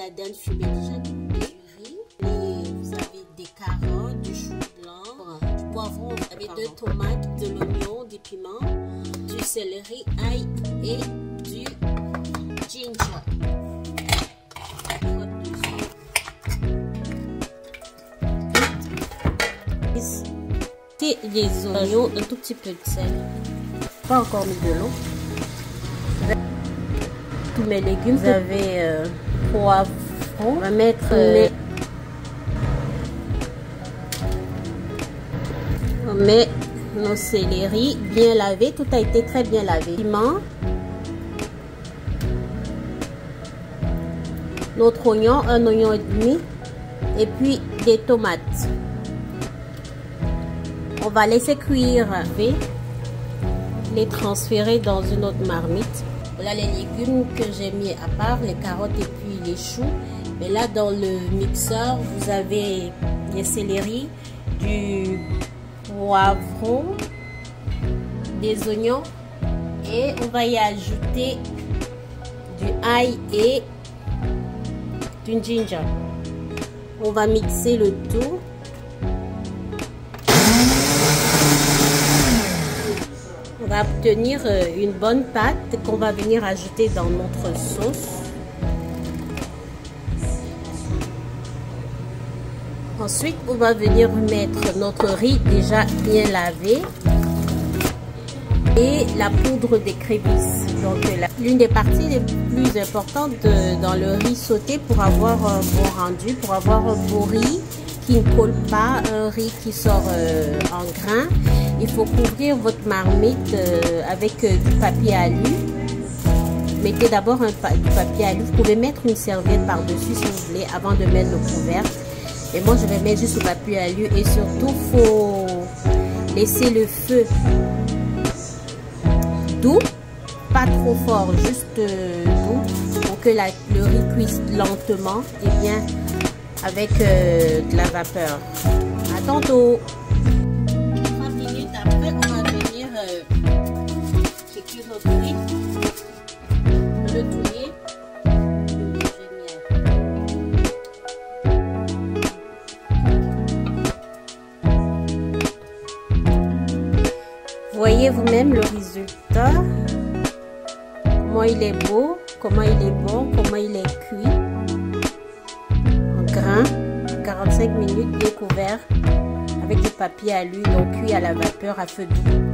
la dinde fumée déjà coupée, du riz, et vous avez des carottes, du chou blanc, du poivron, vous avez 2 tomates, de l'oignon, des piments, du céleri, ail et du ginger. Et les oignons, un tout petit peu de sel. Pas encore mis de l'eau. Tous mes légumes, vous avez poivron. On va mettre on met nos céleri bien lavés. Tout a été très bien lavé. Piment. Notre oignon, un oignon et demi. Et puis des tomates. On va laisser cuire, les transférer dans une autre marmite. Voilà les légumes que j'ai mis à part, les carottes et puis les choux. Mais là dans le mixeur, vous avez les céleri, du poivron, des oignons et on va y ajouter du ail et du ginger. On va mixer le tout. On va obtenir une bonne pâte qu'on va venir ajouter dans notre sauce. Ensuite, on va venir mettre notre riz déjà bien lavé et la poudre d'écrevisse. Donc, l'une des parties les plus importantes dans le riz sauté pour avoir un bon rendu, pour avoir un beau riz qui ne colle pas, un riz qui sort en grains. Il faut couvrir votre marmite avec du papier alu. Mettez d'abord du papier alu. Vous pouvez mettre une serviette par-dessus si vous voulez avant de mettre le couvercle. Et moi, je vais mettre juste le papier alu. Et surtout, il faut laisser le feu doux, pas trop fort, juste doux, pour que le riz cuise lentement et bien avec de la vapeur. À tantôt. Après, on va venir checker notre riz, le touiller. Voyez vous-même le résultat, comment il est beau, comment il est bon, comment il est cuit en grains, 45 minutes découvert avec du papier alu, donc cuit à la vapeur à feu doux.